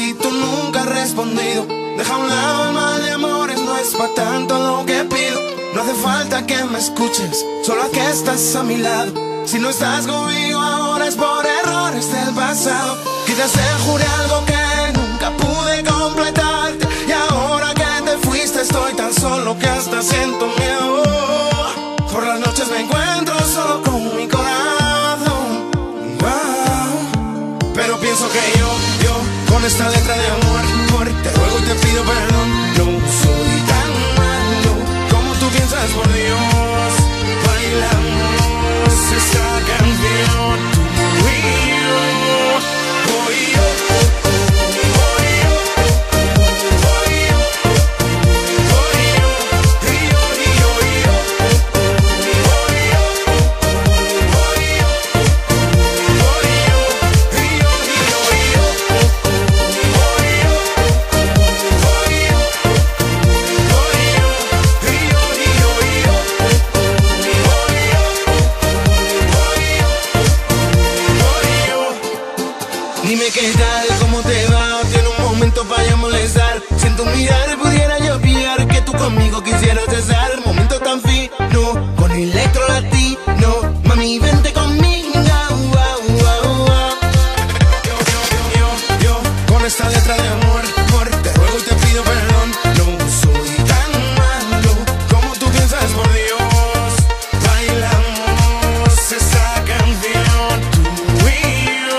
Y tú nunca has respondido. Deja a un lado el mal de amores, no es pa' tanto lo que pido. No hace falta que me escuches, solo a que estás a mi lado. Si no estás conmigo ahora es por errores del pasado. Quizás te juré algo que nunca pude completarte, y ahora que te fuiste estoy tan solo que hasta siento miedo. Por las noches me encuentro solo con mi corazón. Pero pienso que yo con esta letra de amor, te ruego y te pido perdón. No soy tan malo como tú piensas, por Dios. Bailamos esta canción, tú y yo. Voy yo. Dime qué tal, cómo te va, tiene un momento para molestar. Si en tu mirar pudiera yo pillar que tú conmigo quisieras estar. Momento tan fino, con electro latino. Mami, vente conmigo. Yo, con esta letra de amor, te ruego y te pido perdón. No soy tan malo como tú piensas, por Dios. Bailamos esta canción, tú y yo.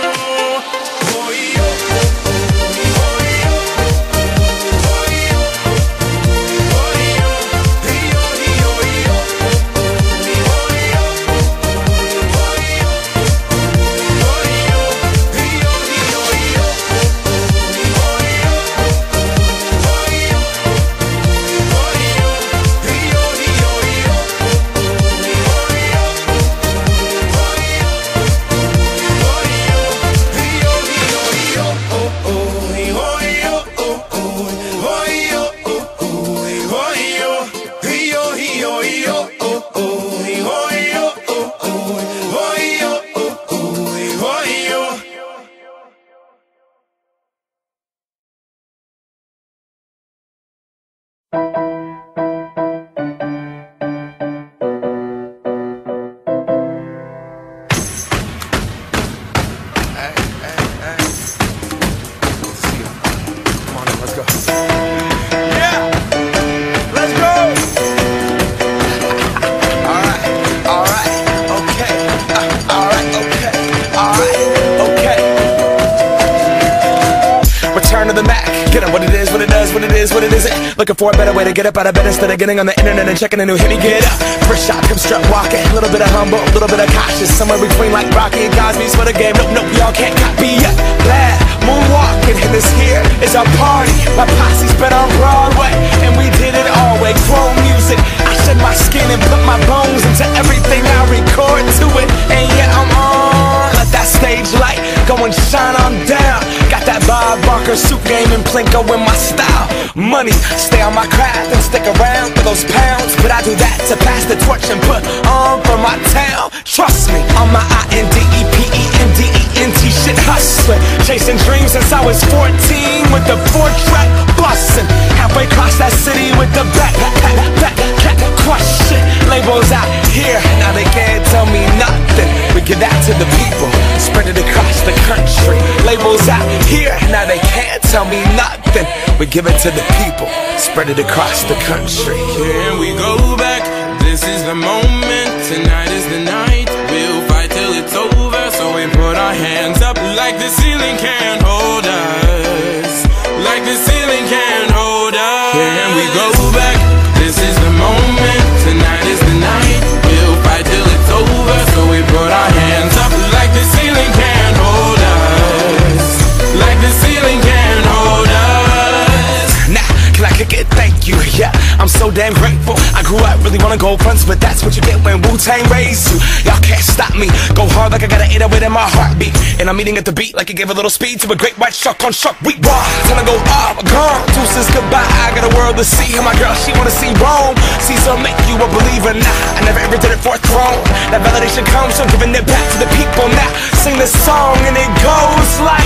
Looking for a better way to get up out of bed instead of getting on the internet and checking a new hit. Me get up, first shot, come strut walking. A little bit of humble, a little bit of cautious. Somewhere between like Rocky and Cosby's for the game. Nope, y'all can't copy yet. Glad moonwalking, and this here is our party. My posse's been on Broadway, and we did it all way. Grown music, I shed my skin and put my bones into everything I record to it. And yet I'm on. Let that stage light go and shine on down. Got that Bob Barker suit game and Plinko in my style. Money, stay on my craft and stick around for those pounds. But I do that to pass the torch and put on for my town. Trust me, on my INDEPENDENT shit hustling. Chasing dreams since I was 14 with the 4-track bustin'. Halfway across that city with the back crush shit. Labels out here, now they can't tell me nothing. We give that to the people, spread it across the country. Labels out here, now they can't tell me nothing. We give it to the people, spread it across the country. Can we go back? This is the moment, tonight is the night. We'll fight till it's over, so we put our hands up like the ceiling can't hold us. Like the ceiling can't hold us. Can we go back? This is the moment, tonight is the night. We'll fight till it's over, so we put our hands up like the ceiling can't hold us. Like the ceiling can't hold us. Nah, can I kick it? Thank you, yeah, I'm so damn grateful. I grew up really selling gold fronts, but that's what you get when Wu-Tang raised you. Y'all can't stop me. Go hard like I got an 808 in my heartbeat, and I'm eating at the beat like it gave a little speed to a great white shark on shark week. Raw, time to go off, gone. Deuces goodbye. I got a world to see. And my girl, she wanna see Rome. Caesar make you a believer. Nah, I never ever did it for a throne. That validation comes from giving it back to the people. Now sing this song and it goes like,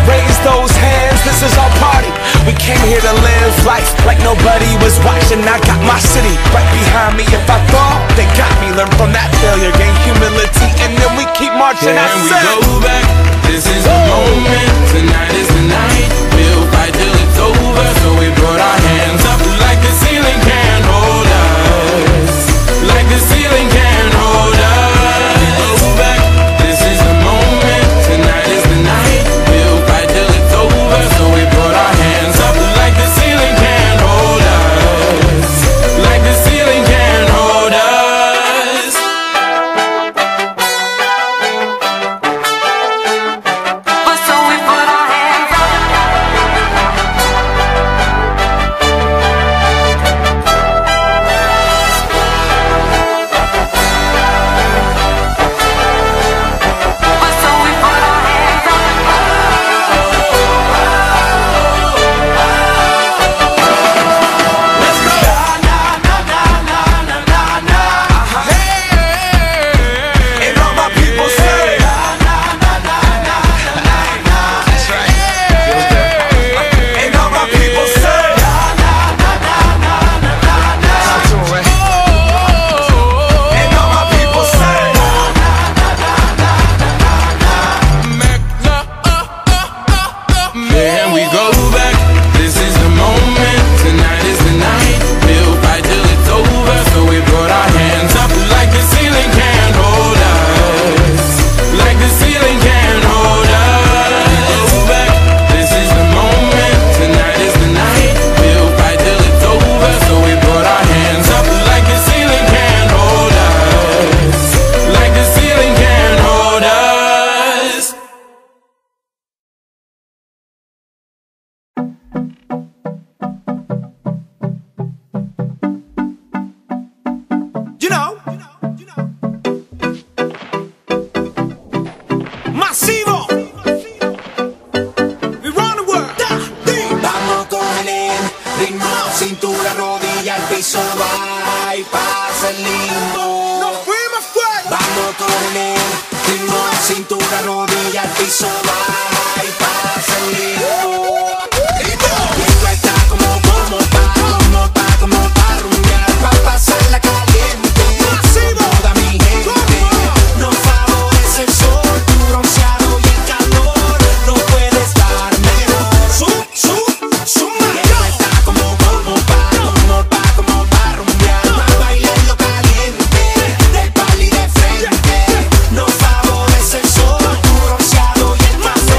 raise those hands, this is our party. We came here to live life like nobody was watching. I got my city right behind me. If I fall, they got me. Learn from that failure, gain humility, and then we keep marching. Can we go back? This is the moment. Tonight is the night. We'll fight till it's over. So we put our hands up like the ceiling can't hold us. Like the ceiling can't hold us. Go back. This is the moment. Tonight is the night. We'll fight till it's over. So we put our hands up like the ceiling can't hold us. Like the ceiling can't hold us. No favorece el sol, tu bronceado y el café.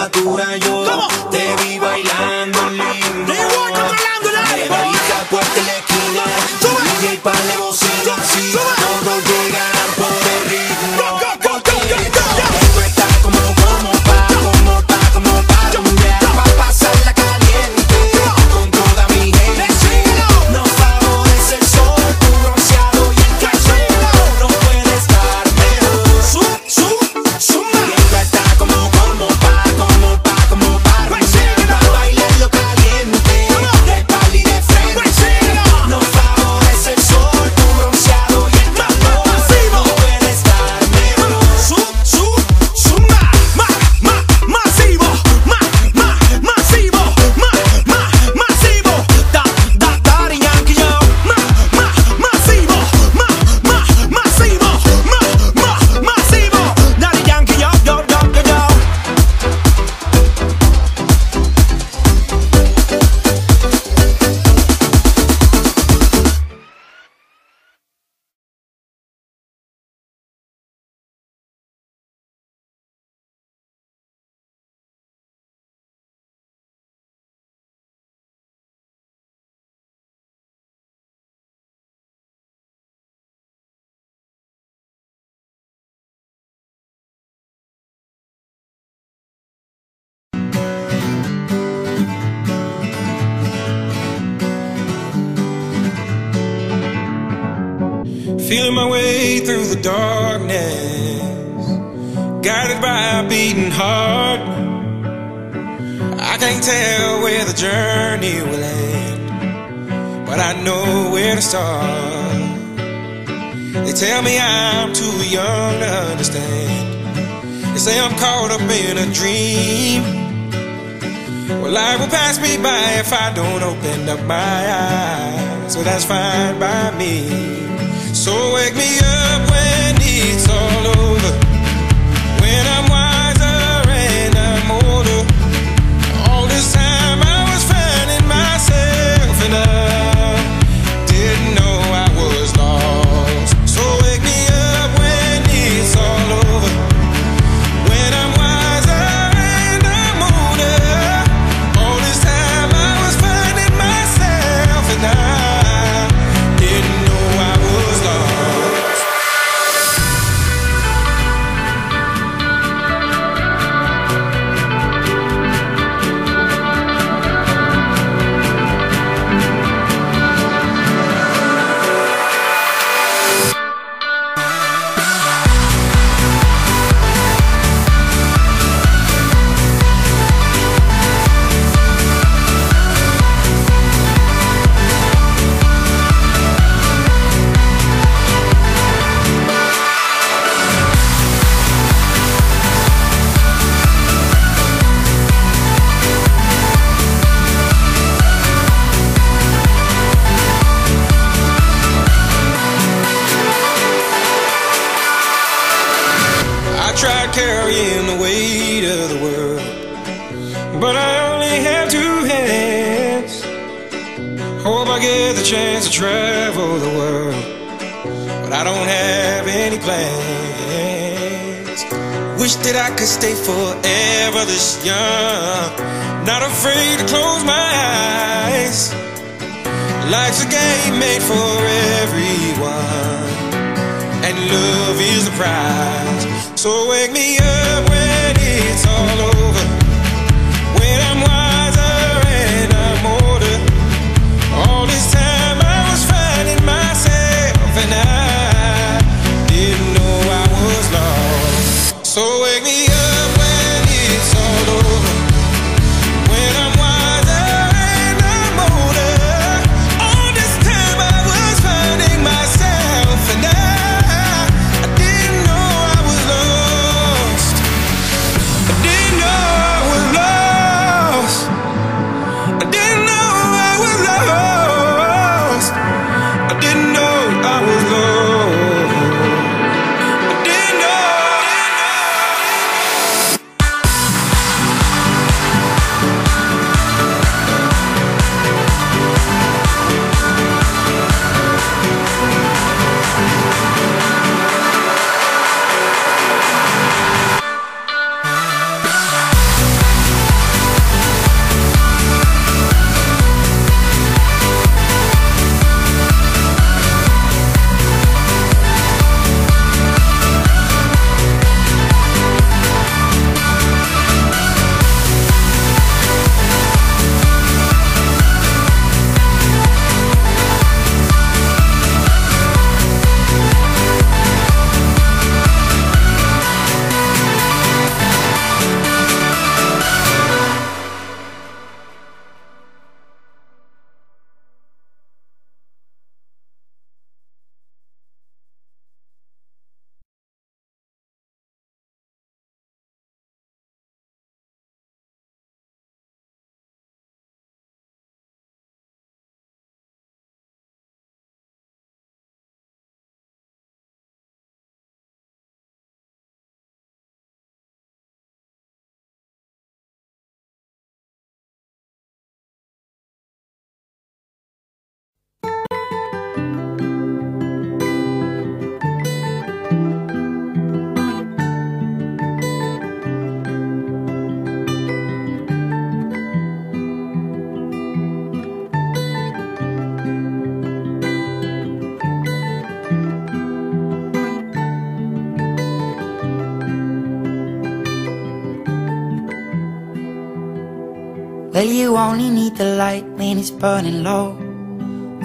temperatura yo te vi bailando lindo. Margarita, puesta en la esquina, DJ pa' la bocina, así todos llegan por el ritmo. Esto está como pa' rumbear, pa' pasarla caliente con toda mi gente. Nos favorece el sol, tu bronceado y el calor, no puede estar mejor. Esto está como pa' rumbear, pa' bailarlo caliente, de pali de frente. Nos favorece el sol, tu bronceado y el calor, no puede estar mejor. Masivo, Daddy Yankee, yo. Masivo, Daddy Yankee, yo. Feeling my way through the darkness, guided by a beating heart. I can't tell where the journey will end, but I know where to start. They tell me I'm too young to understand. They say I'm caught up in a dream. Well, life will pass me by if I don't open up my eyes, so that's fine by me. So wake me up when it's all over, when I'm wiser and I'm older. All this time I was finding myself and I didn't know I was lost. So wake me up when it's all over, when I'm wiser and I'm older. All this time I was finding myself and I didn't know I was lost. Tried carrying the weight of the world, but I only have two hands. Hope I get the chance to travel the world, but I don't have any plans. Wish that I could stay forever this young, not afraid to close my eyes. Life's a game made for everyone, and love is the prize. So wake me up when it's all over, when I'm wiser and I'm older. All this time I was finding myself and I didn't know I was lost. So wake me up when it's all over, when I'm wiser and I'm older. All this time I was finding myself and I didn't know I was lost. Well, you only need the light when it's burning low.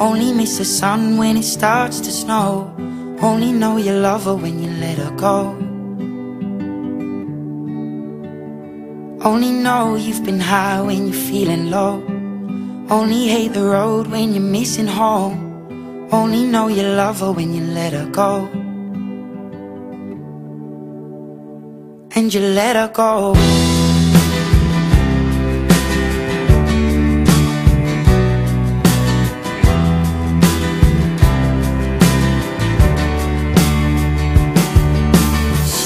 Only miss the sun when it starts to snow. Only know you love her when you let her go. Only know you've been high when you're feeling low. Only hate the road when you're missing home. Only know you love her when you let her go. And you let her go.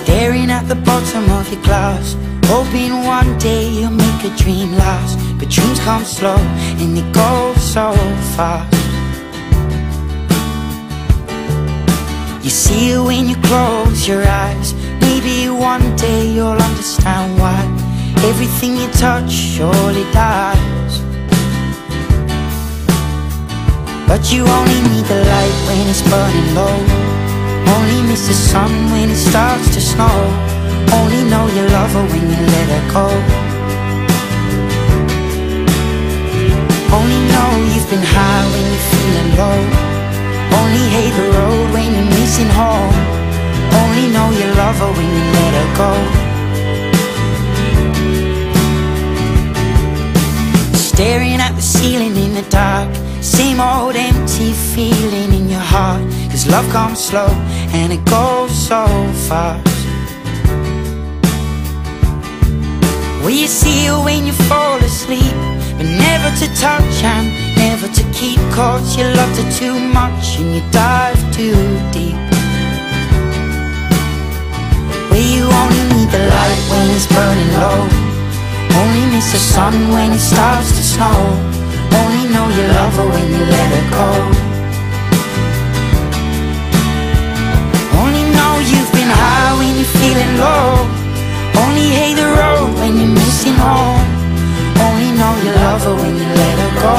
Staring at the bottom of your glass, hoping one day you'll make a dream last. But dreams come slow and they go so fast. You see it when you close your eyes. Maybe one day you'll understand why everything you touch surely dies. But you only need the light when it's burning low. Only miss the sun when it starts to snow. Only know you love her when you let her go. Only know you've been high when you're feeling low. Only hate the road when you're missing home. Only know you love her when you let her go. Staring at the ceiling in the dark, same old empty feeling in your heart. 'Cause love comes slow and it goes so fast. Well, you see her when you fall asleep, but never to touch and never to keep. 'Cause you loved her too much and you dive too deep. Well, you only need the light when it's burning low. Only miss the sun when it starts to snow. Only know you love her when you let her go. Only know you've been high when you're feeling low. Only hate the road when you're missing home. Only know you love her when you let her go.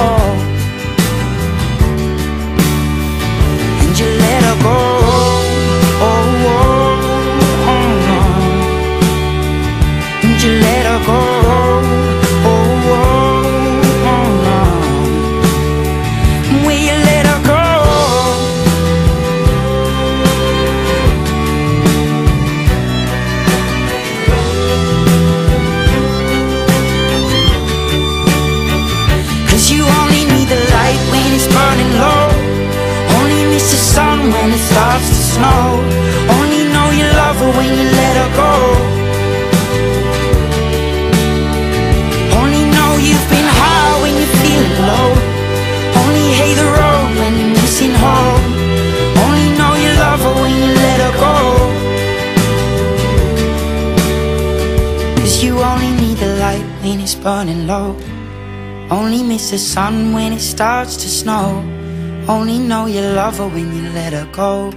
And you let her go. Oh, oh, oh, oh. And you let her go. Oh, oh, oh, oh. Will you let her go? 'Cause you only need the light when it's burning low. Only miss the sun when it starts to snow. Only know you love her when you let her go. Only know you've been high when you're feeling low. Only hate the road when you're missing home. Only know you love her when you let her go. 'Cause you only need the light when it's burning low. Only miss the sun when it starts to snow. Only know you love her when you let her go.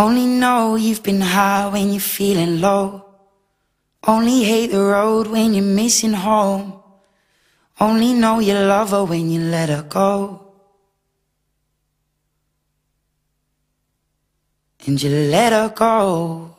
Only know you've been high when you're feeling low. Only hate the road when you're missing home. Only know you love her when you let her go. And you let her go.